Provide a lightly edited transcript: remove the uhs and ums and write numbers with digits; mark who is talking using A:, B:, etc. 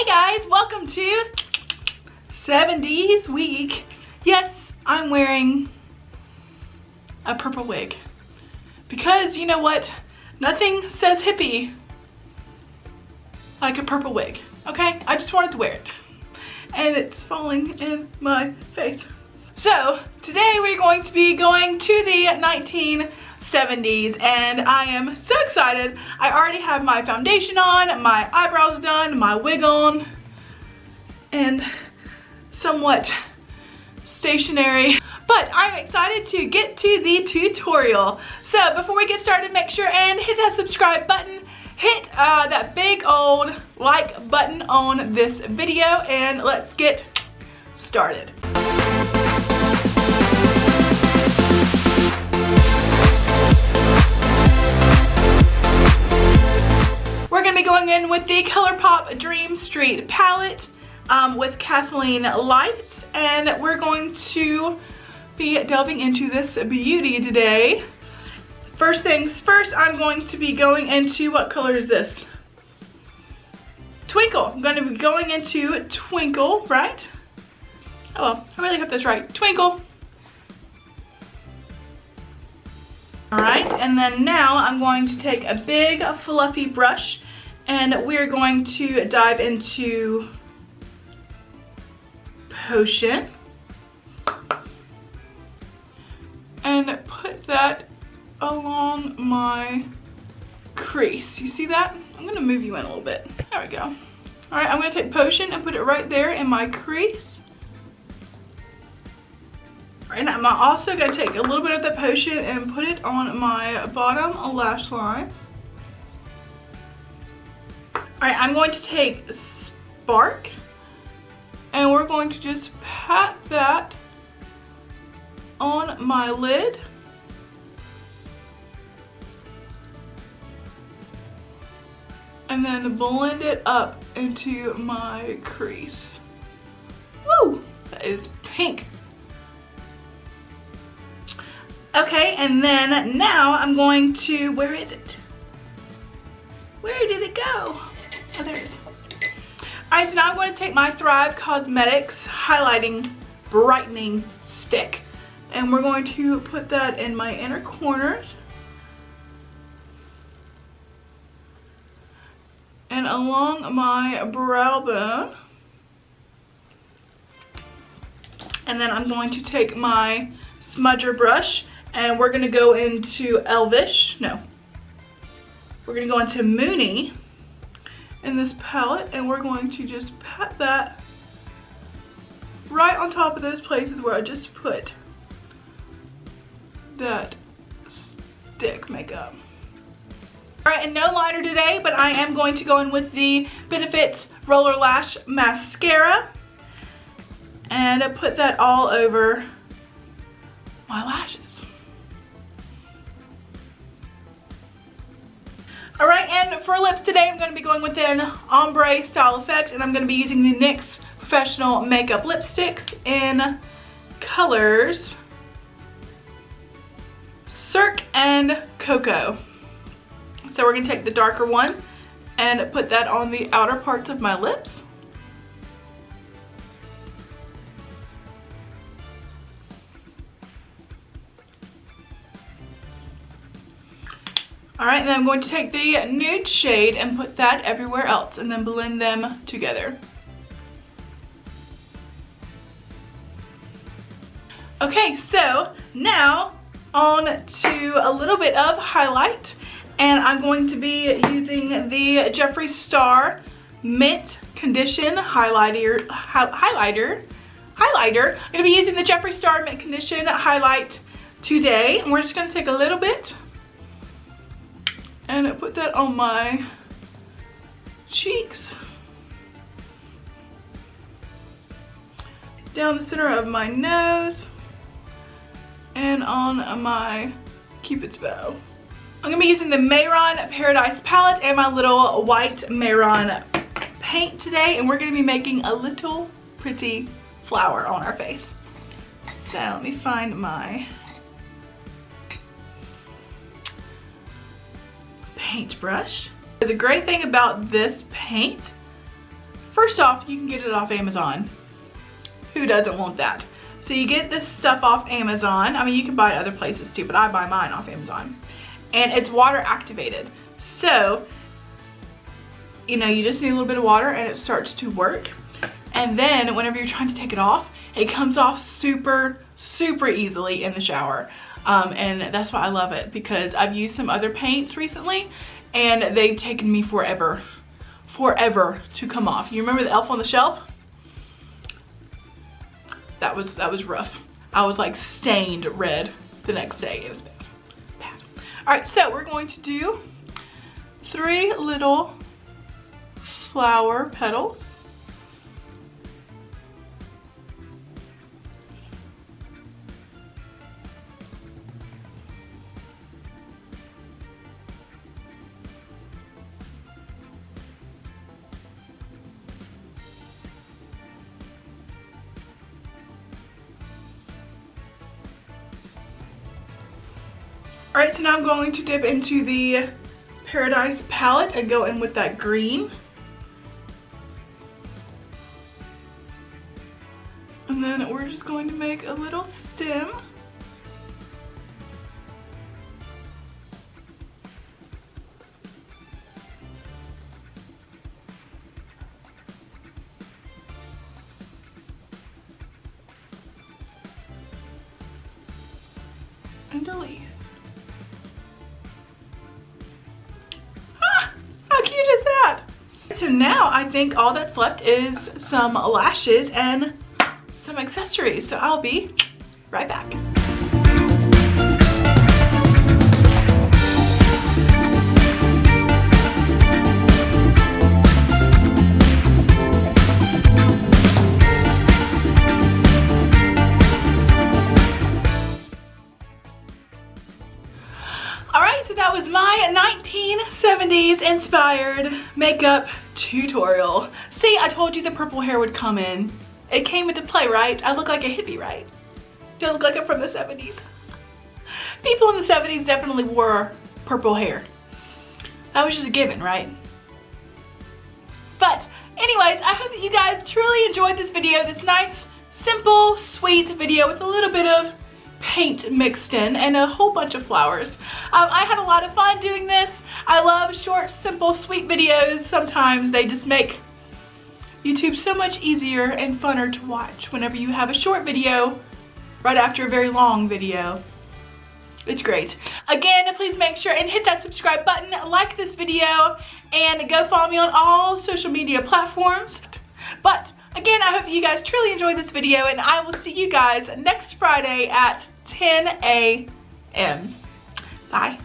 A: Hey guys, welcome to 70s week. Yes, I'm wearing a purple wig because you know what? Nothing says hippie like a purple wig, okay? I just wanted to wear it and it's falling in my face. So today we're going to be going to the 1970s and I am so excited. I already have my foundation on, my eyebrows done, my wig on, and somewhat stationary. But I'm excited to get to the tutorial. So before we get started, make sure and hit that subscribe button. Hit that big old like button on this video and let's get started. We're going to be going in with the ColourPop Dream Street palette with Kathleen Lights, and we're going to be delving into this beauty today. First things first, I'm going to be going into, what color is this? Twinkle. I'm going to be going into Twinkle, right? Oh well, I really got this right. Twinkle. Alright, and then now I'm going to take a big fluffy brush and we're going to dive into Potion and put that along my crease. You see that? I'm going to move you in a little bit. There we go. Alright, I'm going to take Potion and put it right there in my crease. Alright, I'm also going to take a little bit of the Potion and put it on my bottom lash line. Alright, I'm going to take Spark and we're going to just pat that on my lid. And then blend it up into my crease. Woo! That is pink. Okay, and then now I'm going to, where is it? Where did it go? Oh, there it is. Alright, so now I'm going to take my Thrive Cosmetics Highlighting Brightening Stick. And we're going to put that in my inner corners. And along my brow bone. And then I'm going to take my smudger brush and we're going to go into Elvish. No. We're going to go into Mooney in this palette and we're going to just pat that right on top of those places where I just put that stick makeup. Alright, and no liner today, but I am going to go in with the Benefits Roller Lash Mascara and put that all over my lashes. Alright, and for lips today, I'm going to be going with an ombre style effect, and I'm going to be using the NYX Professional Makeup Lipsticks in colors Cirque and Cocoa. So we're going to take the darker one and put that on the outer parts of my lips. Alright, and then I'm going to take the nude shade and put that everywhere else and then blend them together. Okay, so now on to a little bit of highlight. And I'm going to be using the Jeffree Star Mint Condition Highlighter. I'm going to be using the Jeffree Star Mint Condition Highlight today. And we're just going to take a little bit and put that on my cheeks, down the center of my nose, and on my Cupid's bow. I'm going to be using the Mayron Paradise palette and my little white Mayron paint today, and we're going to be making a little pretty flower on our face. So let me find my paintbrush. The great thing about this paint, first off, you can get it off Amazon. Who doesn't want that? So you get this stuff off Amazon. I mean, you can buy it other places too, but I buy mine off Amazon. And it's water activated. So, you know, you just need a little bit of water and it starts to work. And then whenever you're trying to take it off, it comes off super, super easily in the shower. And that's why I love it, because I've used some other paints recently and they've taken me forever to come off. You remember the Elf on the Shelf? That was rough. I was like stained red the next day. It was bad. All right, so we're going to do 3 little flower petals. Alright, so now I'm going to dip into the Paradise palette and go in with that green. And then we're just going to make a little stem. And a leaf. How cute is that? So now I think all that's left is some lashes and some accessories. So I'll be right back. Alright, so that was my 1970s inspired makeup tutorial. See, I told you the purple hair would come in. It came into play, right? I look like a hippie, right? Do I look like I'm from the 70s? People in the 70s definitely wore purple hair. That was just a given, right? But anyways, I hope that you guys truly enjoyed this video, this nice, simple, sweet video with a little bit of paint mixed in and a whole bunch of flowers. I had a lot of fun doing this. I love short, simple, sweet videos. Sometimes they just make YouTube so much easier and funner to watch whenever you have a short video right after a very long video. It's great. Again, please make sure and hit that subscribe button, like this video, and go follow me on all social media platforms. But again, I hope that you guys truly enjoyed this video, and I will see you guys next Friday at 10 a.m. Bye.